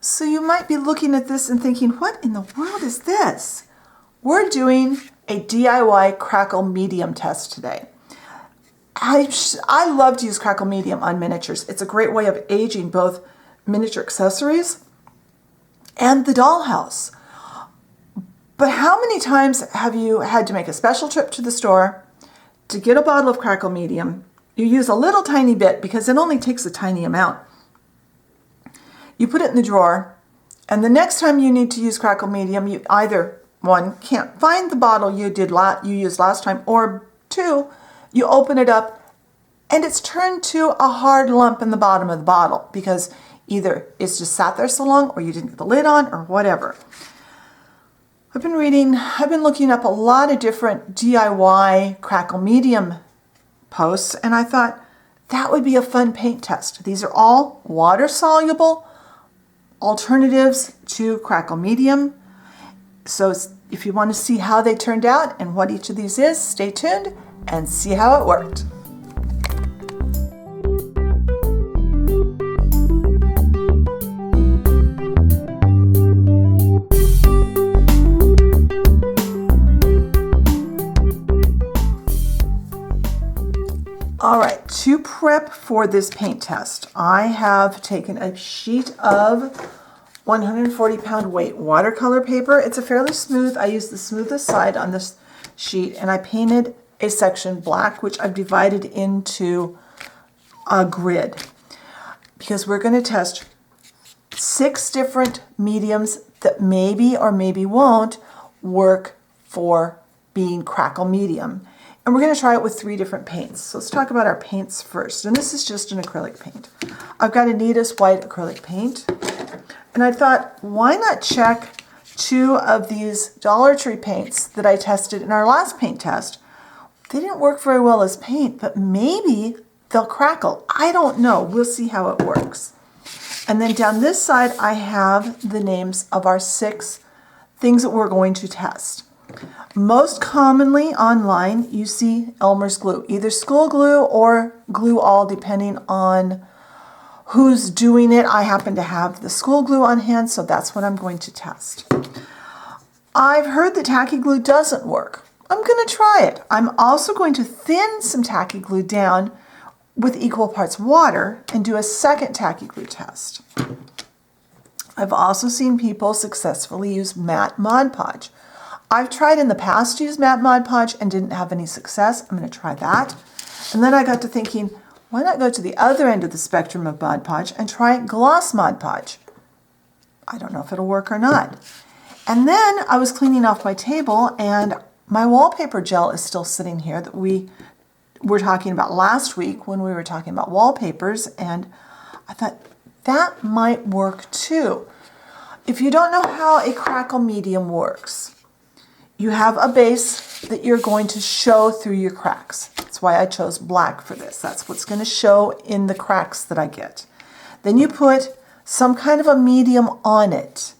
So you might be looking at this and thinking, what in the world is this? We're doing a DIY Crackle medium test today. I love to use Crackle medium on miniatures. It's a great way of aging both miniature accessories and the dollhouse. But how many times have you had to make a special trip to the store to get a bottle of Crackle medium? You use a little tiny bit because it only takes a tiny amount. You put it in the drawer, and the next time you need to use Crackle medium, you either, one, can't find the bottle you used last time, or two, you open it up and it's turned to a hard lump in the bottom of the bottle because either it's just sat there so long or you didn't get the lid on or whatever. I've been looking up a lot of different DIY Crackle medium posts, and I thought that would be a fun paint test. These are all water soluble alternatives to Crackle medium. So if you want to see how they turned out and what each of these is, stay tuned and see how it worked. All right, to prep for this paint test, I have taken a sheet of 140-pound weight watercolor paper. It's a fairly smooth, I used the smoothest side on this sheet, and I painted a section black, which I've divided into a grid because we're going to test 6 different mediums that maybe or maybe won't work for being Crackle medium. And we're going to try it with 3 different paints. So let's talk about our paints first. And this is just an acrylic paint. I've got Anita's white acrylic paint. And I thought, why not check 2 of these Dollar Tree paints that I tested in our last paint test. They didn't work very well as paint, but maybe they'll crackle. I don't know. We'll see how it works. And then down this side, I have the names of our 6 things that we're going to test. Most commonly online, you see Elmer's glue, either school glue or glue all, depending on who's doing it. I happen to have the school glue on hand, so that's what I'm going to test. I've heard that tacky glue doesn't work. I'm going to try it. I'm also going to thin some tacky glue down with equal parts water and do a second tacky glue test. I've also seen people successfully use matte Mod Podge. I've tried in the past to use matte Mod Podge and didn't have any success. I'm going to try that. And then I got to thinking, why not go to the other end of the spectrum of Mod Podge and try gloss Mod Podge? I don't know if it'll work or not. And then I was cleaning off my table and my wallpaper gel is still sitting here that we were talking about last week when we were talking about wallpapers, and I thought that might work too. If you don't know how a Crackle medium works, you have a base that you're going to show through your cracks. That's why I chose black for this. That's what's going to show in the cracks that I get. Then you put some kind of a medium on it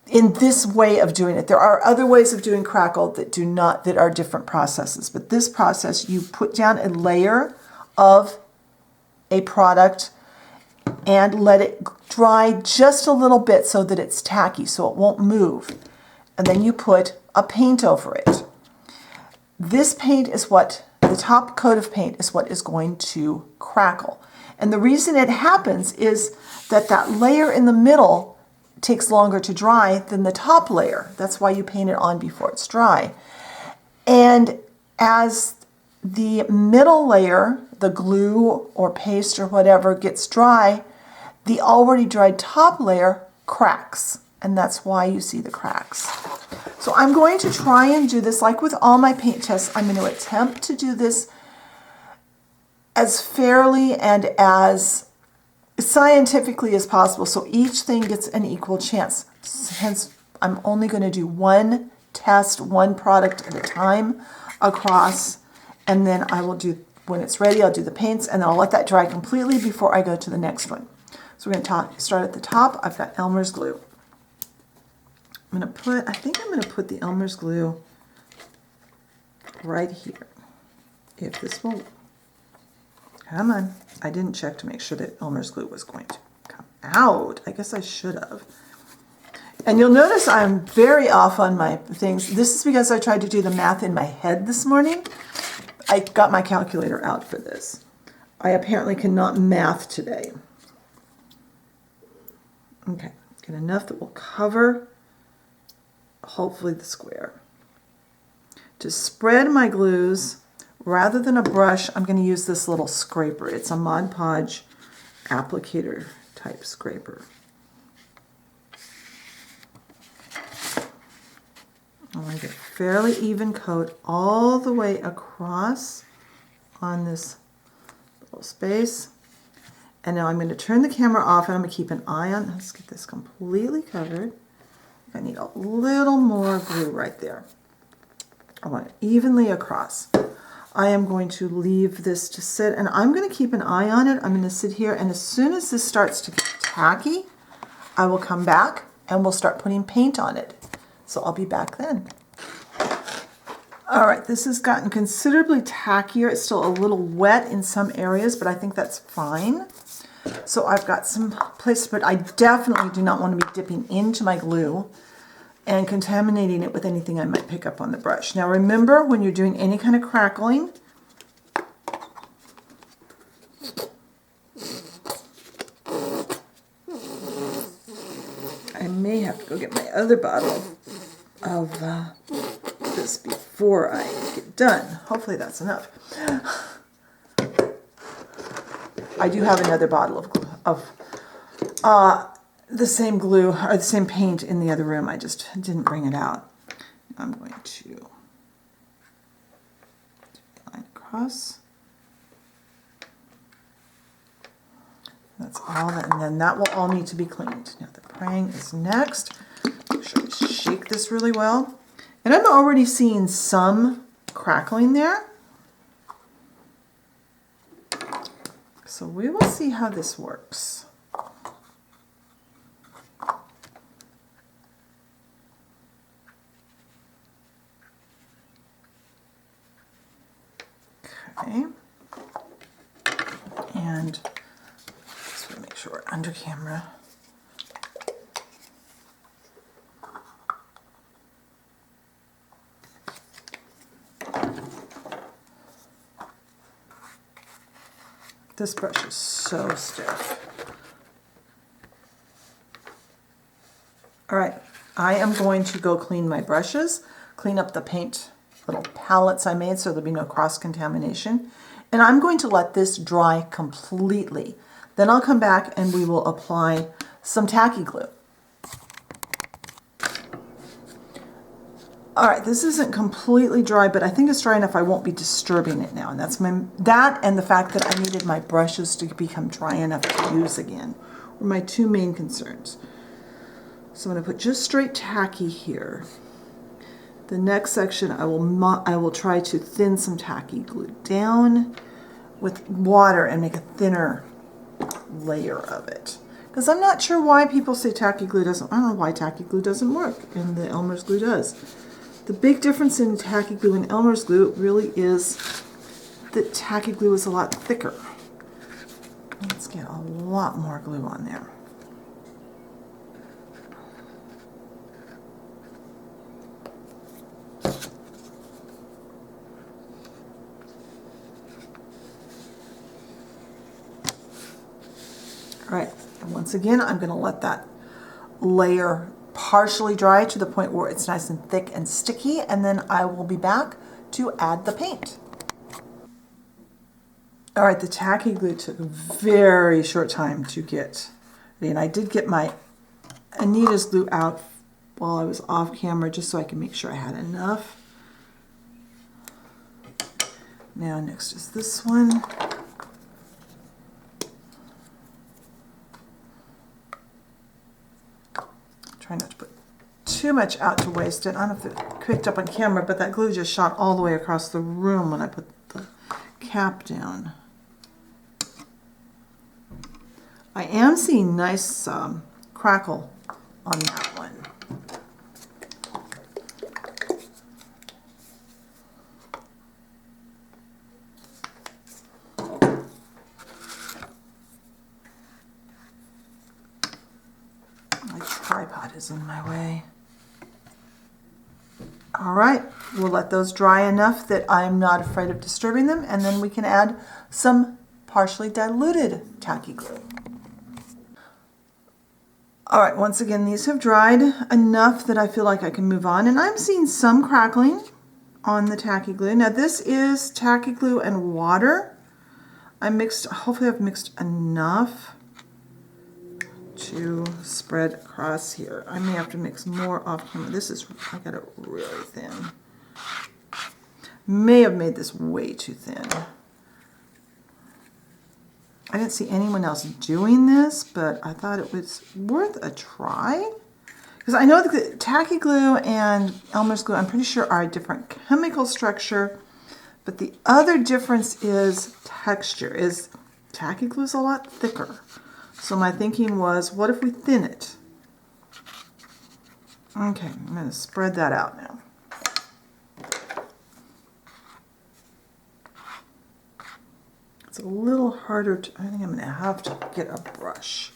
in this way of doing it. There are other ways of doing Crackle that are different processes, but this process, you put down a layer of a product and let it dry just a little bit so that it's tacky, so it won't move. And then you put a paint over it. This paint is the top coat of paint is what is going to crackle. And the reason it happens is that layer in the middle takes longer to dry than the top layer. That's why you paint it on before it's dry. And as the middle layer, the glue or paste or whatever, gets dry, the already dried top layer cracks. And that's why you see the cracks. So I'm going to try and do this like with all my paint tests. I'm going to attempt to do this as fairly and as scientifically as possible so each thing gets an equal chance. Hence, I'm only going to do one test, one product at a time across, and then I will do, when it's ready, I'll do the paints, and then I'll let that dry completely before I go to the next one. So we're going to start at the top. I've got Elmer's glue. I think I'm going to put the Elmer's glue right here. If this will, come on. I didn't check to make sure that Elmer's glue was going to come out. I guess I should have. And you'll notice I'm very off on my things. This is because I tried to do the math in my head this morning. I got my calculator out for this. I apparently cannot math today. Okay, get enough that will cover, hopefully, the square. To spread my glues, rather than a brush, I'm going to use this little scraper. It's a Mod Podge applicator type scraper. I want to get a fairly even coat all the way across on this little space. And now I'm going to turn the camera off and I'm going to keep an eye on, let's get this completely covered. I need a little more glue right there. I want it evenly across. I am going to leave this to sit and I'm going to keep an eye on it. I'm going to sit here and as soon as this starts to get tacky, I will come back and we'll start putting paint on it. So I'll be back then. All right, this has gotten considerably tackier. It's still a little wet in some areas, but I think that's fine. So I've got some place, but I definitely do not want to be dipping into my glue and contaminating it with anything I might pick up on the brush. Now remember, when you're doing any kind of crackling, I may have to go get my other bottle of this before I get done. Hopefully that's enough. I do have another bottle of the same glue or the same paint in the other room. I just didn't bring it out. I'm going to line across. That's all that, and then that will all need to be cleaned. Now the praying is next. Make sure I shake this really well. And I'm already seeing some crackling there. So we will see how this works. Okay. And just want to make sure we're under camera. This brush is so stiff. All right, I am going to go clean my brushes, clean up the paint little palettes I made so there'll be no cross-contamination. And I'm going to let this dry completely. Then I'll come back and we will apply some tacky glue. All right, this isn't completely dry, but I think it's dry enough I won't be disturbing it now. And that's that and the fact that I needed my brushes to become dry enough to use again were my two main concerns. So I'm going to put just straight tacky here. The next section I will try to thin some tacky glue down with water and make a thinner layer of it. Because I'm not sure why people say tacky glue doesn't, I don't know why tacky glue doesn't work and the Elmer's glue does. The big difference in tacky glue and Elmer's glue really is that tacky glue is a lot thicker. Let's get a lot more glue on there. All right, and once again, I'm going to let that layer partially dry to the point where it's nice and thick and sticky, and then I will be back to add the paint. All right, the tacky glue took a very short time to get ready, and I did get my Anita's glue out while I was off camera just so I could make sure I had enough. Now next is this one. Try not to put too much out to waste it. I don't know if it picked up on camera, but that glue just shot all the way across the room when I put the cap down. I am seeing nice crackle on that one. My tripod is in my way. All right, we'll let those dry enough that I'm not afraid of disturbing them, and then we can add some partially diluted tacky glue. All right, once again, these have dried enough that I feel like I can move on, and I'm seeing some crackling on the tacky glue. Now this is tacky glue and water. Hopefully I've mixed enough to spread across here. I may have to mix more off camera. I got it really thin. May have made this way too thin. I didn't see anyone else doing this, but I thought it was worth a try. Because I know that tacky glue and Elmer's glue, I'm pretty sure, are a different chemical structure, but the other difference is texture. Tacky glue is a lot thicker. So my thinking was, what if we thin it? Okay, I'm going to spread that out now. It's a little harder I think I'm going to have to get a brush.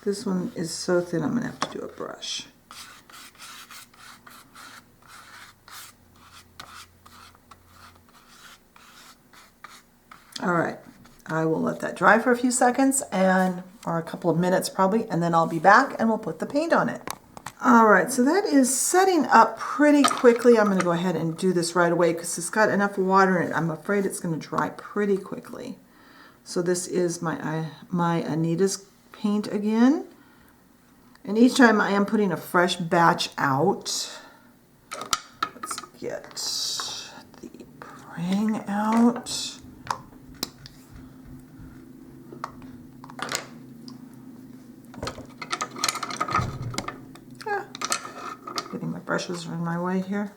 This one is so thin, I'm going to have to do a brush. All right, I will let that dry for a few seconds or a couple of minutes probably, and then I'll be back and we'll put the paint on it. All right, so that is setting up pretty quickly. I'm going to go ahead and do this right away because it's got enough water in it. I'm afraid it's going to dry pretty quickly. So this is my Anita's paint again. And each time I am putting a fresh batch out. Let's get the praying out. Getting my brushes in my way here.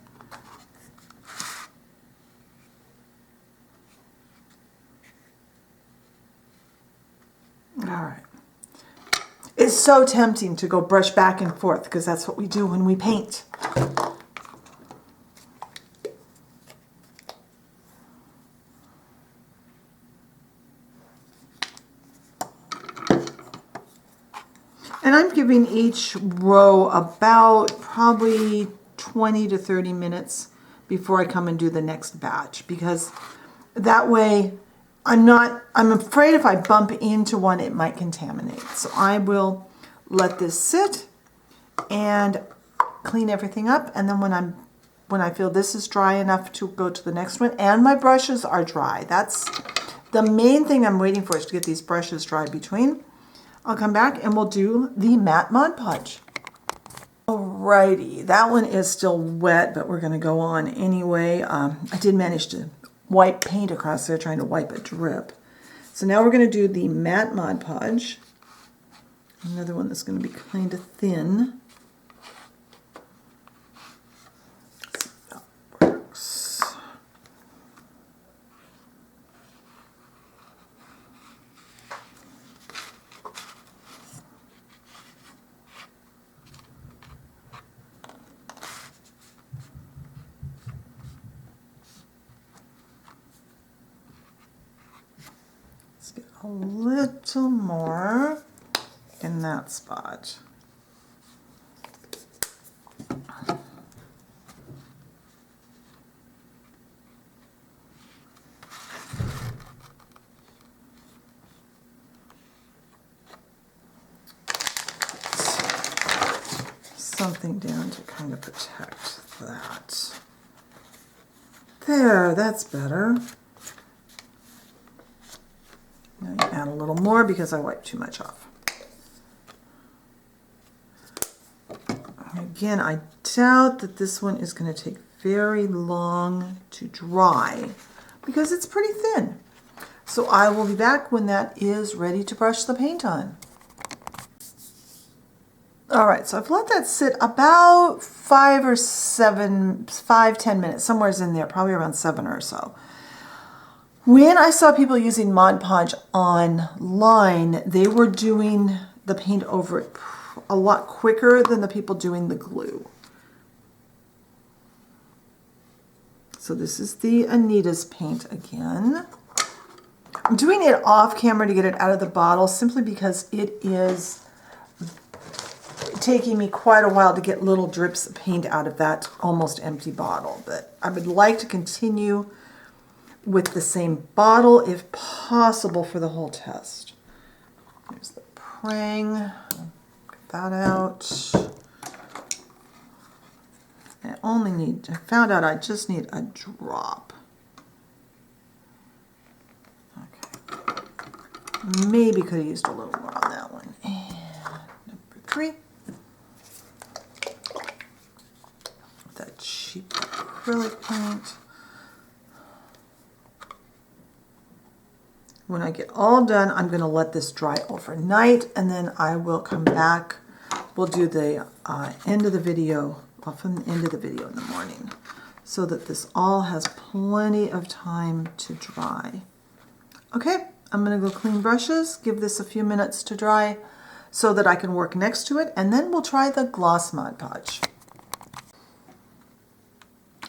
All right. It's so tempting to go brush back and forth because that's what we do when we paint. And I'm giving each row about probably 20 to 30 minutes before I come and do the next batch, because that way I'm afraid if I bump into one, it might contaminate. So I will let this sit and clean everything up. And then when I feel this is dry enough to go to the next one, and my brushes are dry. That's the main thing I'm waiting for, is to get these brushes dry between. I'll come back and we'll do the matte Mod Podge. Alrighty, that one is still wet, but we're gonna go on anyway. I did manage to wipe paint across there, trying to wipe a drip. So now we're gonna do the matte Mod Podge. Another one that's gonna be kind of thin. Let's see if that works. A little more in that spot. Something down to kind of protect that. There, that's better. Now you add a little more because I wiped too much off. Again, I doubt that this one is going to take very long to dry because it's pretty thin. So I will be back when that is ready to brush the paint on. All right, so I've let that sit about 5 or 10 minutes, somewhere's in there, probably around 7 or so. When I saw people using Mod Podge online, they were doing the paint over it a lot quicker than the people doing the glue. So this is the Anita's paint again. I'm doing it off camera to get it out of the bottle simply because it is taking me quite a while to get little drips of paint out of that almost empty bottle, but I would like to continue with the same bottle if possible for the whole test. Here's the prang. Get that out. I found out I just need a drop. Okay. Maybe could have used a little more on that one. And number 3. That cheap acrylic paint. When I get all done, I'm going to let this dry overnight, and then I will come back. We'll do the end of the video, from the end of the video in the morning, so that this all has plenty of time to dry. Okay, I'm going to go clean brushes, give this a few minutes to dry so that I can work next to it, and then we'll try the gloss Mod Podge.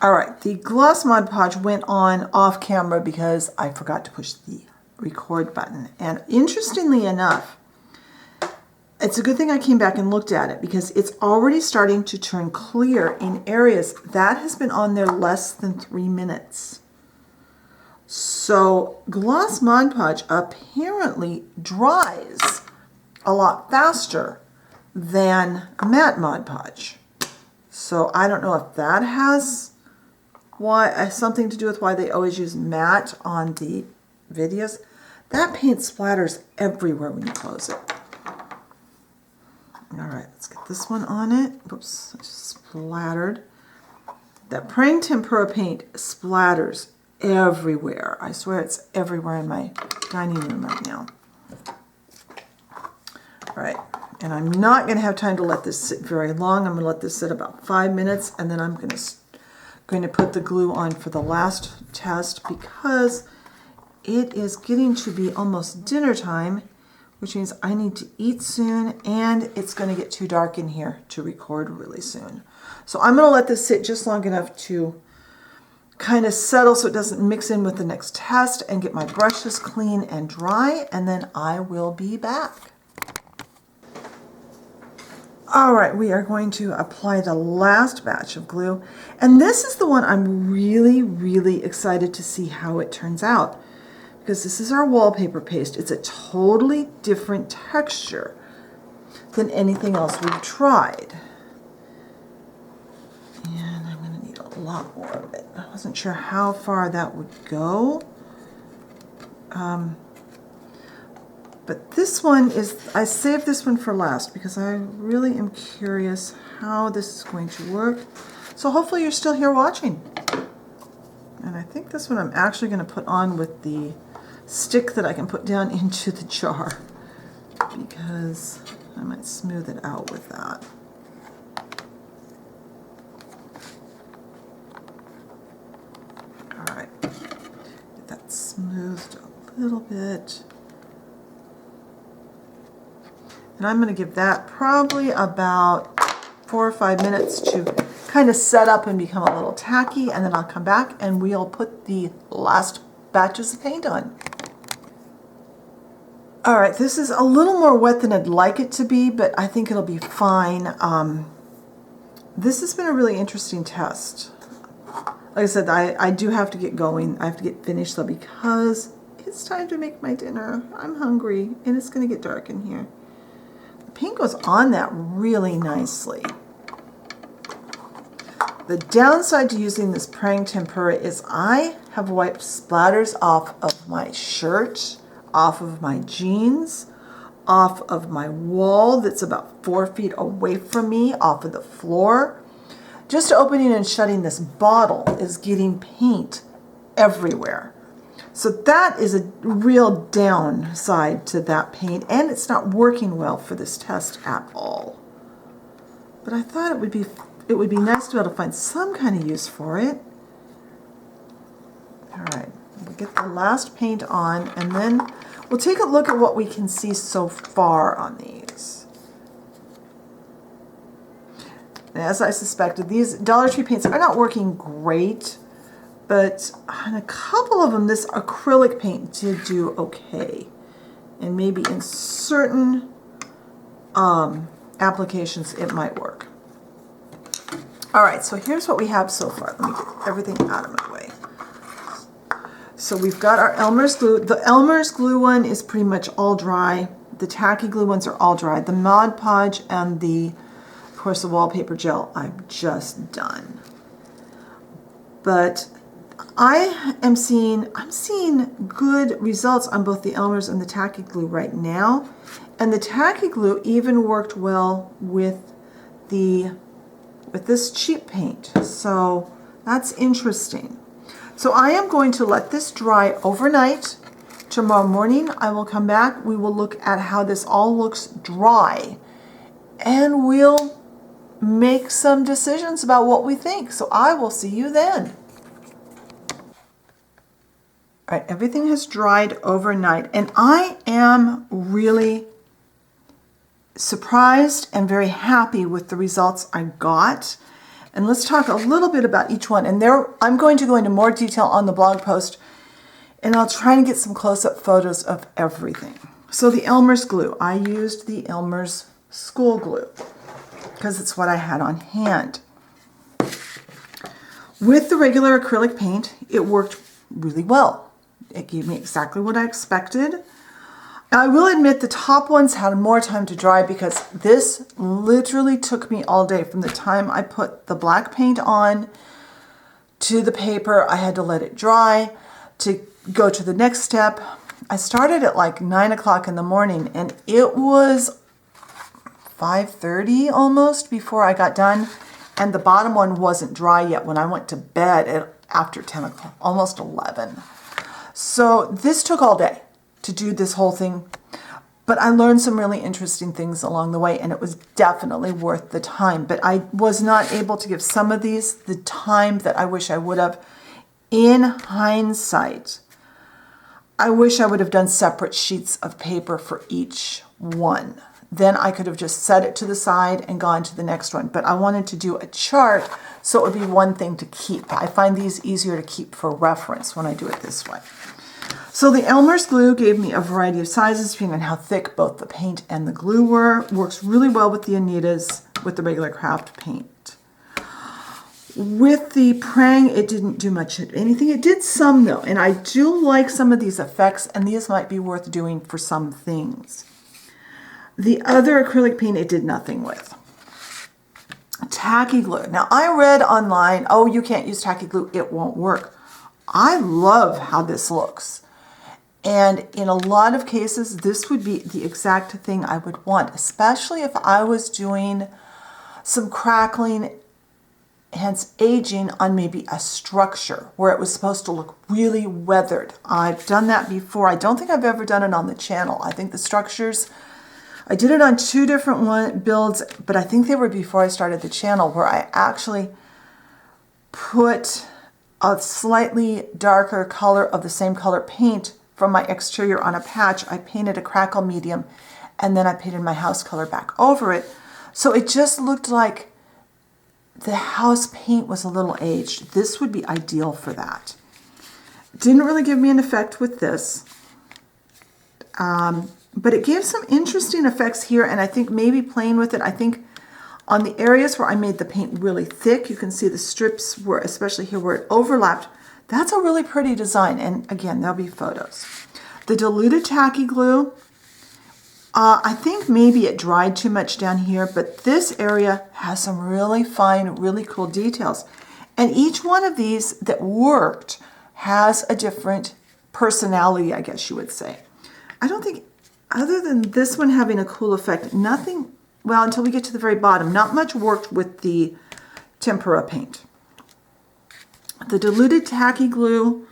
All right, the gloss Mod Podge went on off camera because I forgot to push the record button. And interestingly enough, it's a good thing I came back and looked at it because it's already starting to turn clear in areas. That has been on there less than 3 minutes. So gloss Mod Podge apparently dries a lot faster than matte Mod Podge. So I don't know if that has something to do with why they always use matte on the videos. That paint splatters everywhere when you close it. All right, let's get this one on it. Oops, I just splattered. That praying tempera paint splatters everywhere. I swear it's everywhere in my dining room right now. All right, and I'm not going to have time to let this sit very long. I'm going to let this sit about 5 minutes, and then I'm going to put the glue on for the last test because it is getting to be almost dinner time, which means I need to eat soon, and it's going to get too dark in here to record really soon. So I'm going to let this sit just long enough to kind of settle so it doesn't mix in with the next test, and get my brushes clean and dry, and then I will be back. All right, we are going to apply the last batch of glue, and this is the one I'm really, really excited to see how it turns out. Because this is our wallpaper paste. It's a totally different texture than anything else we've tried. And I'm going to need a lot more of it. I wasn't sure how far that would go. But this one I saved this one for last because I really am curious how this is going to work. So hopefully you're still here watching. And I think this one I'm actually going to put on with the stick that I can put down into the jar because I might smooth it out with that. All right, get that smoothed a little bit. And I'm going to give that probably about 4 or 5 minutes to kind of set up and become a little tacky, and then I'll come back and we'll put the last batches of paint on. All right, this is a little more wet than I'd like it to be, but I think it'll be fine. This has been a really interesting test. Like I said, I do have to get going. I have to get finished though because it's time to make my dinner. I'm hungry and it's going to get dark in here. The paint goes on that really nicely. The downside to using this praying tempera is I have wiped splatters off of my shirt, off of my jeans, off of my wall that's about 4 feet away from me, off of the floor. Just opening and shutting this bottle is getting paint everywhere. So that is a real downside to that paint, and it's not working well for this test at all. But I thought it would be nice to be able to find some kind of use for it. All right. We'll get the last paint on, and then we'll take a look at what we can see so far on these. And as I suspected, these Dollar Tree paints are not working great, but on a couple of them, this acrylic paint did do okay. And maybe in certain applications, it might work. All right, so here's what we have so far. Let me get everything out of my way. So we've got our Elmer's glue. The Elmer's glue one is pretty much all dry. The tacky glue ones are all dry. The Mod Podge and of course, the wallpaper gel, I'm just done. But I'm seeing good results on both the Elmer's and the tacky glue right now. And the tacky glue even worked well with this cheap paint. So that's interesting. So I am going to let this dry overnight. Tomorrow morning I will come back. We will look at how this all looks dry. And we'll make some decisions about what we think. So I will see you then. All right, everything has dried overnight, and I am really surprised and very happy with the results I got. And let's talk a little bit about each one. And I'm going to go into more detail on the blog post, and I'll try and get some close-up photos of everything. So the Elmer's glue, I used the Elmer's school glue because it's what I had on hand. With the regular acrylic paint, it worked really well. It gave me exactly what I expected. I will admit the top ones had more time to dry because this literally took me all day. From the time I put the black paint on to the paper, I had to let it dry to go to the next step. I started at like 9 o'clock in the morning, and it was 5:30 almost before I got done. And the bottom one wasn't dry yet when I went to bed after 10 o'clock, almost 11. So this took all day to do this whole thing, but I learned some really interesting things along the way, and it was definitely worth the time. But I was not able to give some of these the time that I wish I would have. In hindsight, I wish I would have done separate sheets of paper for each one. Then I could have just set it to the side and gone to the next one. But I wanted to do a chart so it would be one thing to keep. I find these easier to keep for reference when I do it this way. So the Elmer's glue gave me a variety of sizes depending on how thick both the paint and the glue were. Works really well with the Anita's, with the regular craft paint. With the Prang, it didn't do much of anything. It did some though, and I do like some of these effects, and these might be worth doing for some things. The other acrylic paint, it did nothing with. Tacky glue. Now I read online, oh, you can't use tacky glue, it won't work. I love how this looks. And in a lot of cases, this would be the exact thing I would want, especially if I was doing some crackling, hence aging, on maybe a structure where it was supposed to look really weathered. I've done that before. I don't think I've ever done it on the channel. I think the structures, I did it on 2 different builds, but I think they were before I started the channel, where I actually put a slightly darker color of the same color paint from my exterior on a patch. I painted a Crackle medium, and then I painted my house color back over it. So it just looked like the house paint was a little aged. This would be ideal for that. Didn't really give me an effect with this. But it gave some interesting effects here, and I think maybe playing with it, I think on the areas where I made the paint really thick, you can see the strips were, especially here where it overlapped. That's a really pretty design, and again, there'll be photos. The diluted tacky glue, I think maybe it dried too much down here, but this area has some really fine, really cool details. And each one of these that worked has a different personality, I guess you would say. I don't think, other than this one having a cool effect, nothing, well, until we get to the very bottom, not much worked with the tempera paint. The diluted tacky glue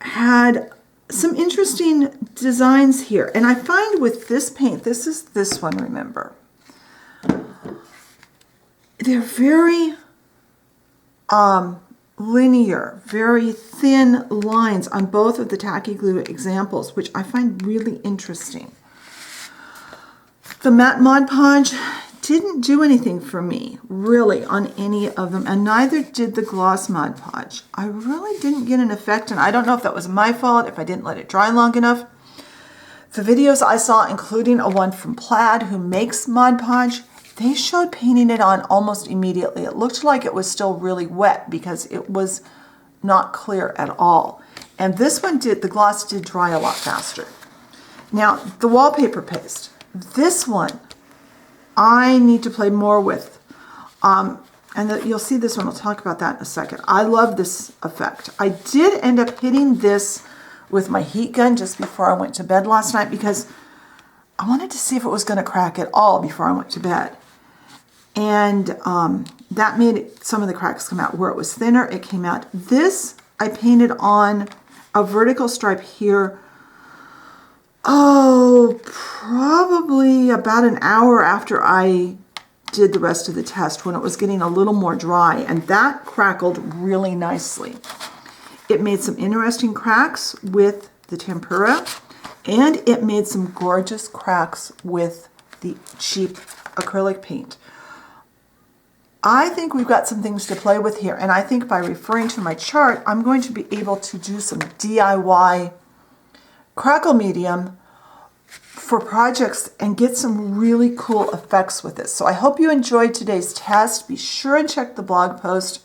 had some interesting designs here. And I find with this paint, this is this one, remember, they're very linear, very thin lines on both of the tacky glue examples, which I find really interesting. The matte Mod Podge didn't do anything for me, really, on any of them, and neither did the gloss Mod Podge. I really didn't get an effect, and I don't know if that was my fault, if I didn't let it dry long enough. The videos I saw, including a one from Plaid who makes Mod Podge, they showed painting it on almost immediately. It looked like it was still really wet because it was not clear at all. And this one the gloss did dry a lot faster. Now, the wallpaper paste. This one, I need to play more with. You'll see this one. I'll talk about that in a second. I love this effect. I did end up hitting this with my heat gun just before I went to bed last night because I wanted to see if it was going to crack at all before I went to bed. And that made some of the cracks come out. Where it was thinner, it came out. This I painted on a vertical stripe here, probably about an hour after I did the rest of the test when it was getting a little more dry, and that crackled really nicely. It made some interesting cracks with the tempera, and it made some gorgeous cracks with the cheap acrylic paint. I think we've got some things to play with here, and I think by referring to my chart, I'm going to be able to do some DIY Crackle medium for projects and get some really cool effects with it. So I hope you enjoyed today's test. Be sure and check the blog post.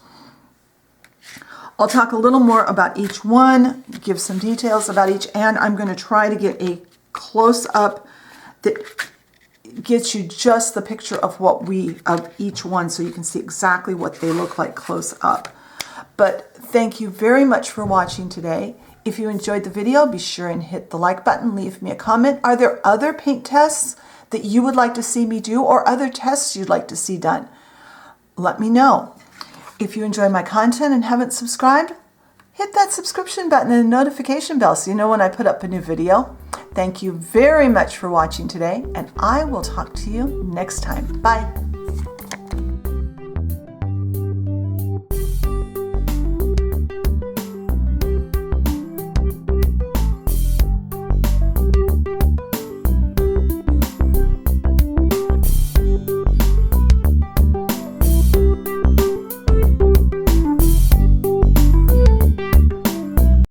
I'll talk a little more about each one, give some details about each, and I'm going to try to get a close-up that gets you just the picture of of each one so you can see exactly what they look like close up. But thank you very much for watching today. If you enjoyed the video, be sure and hit the like button, leave me a comment. Are there other paint tests that you would like to see me do or other tests you'd like to see done? Let me know. If you enjoy my content and haven't subscribed, hit that subscription button and the notification bell so you know when I put up a new video. Thank you very much for watching today, and I will talk to you next time. Bye.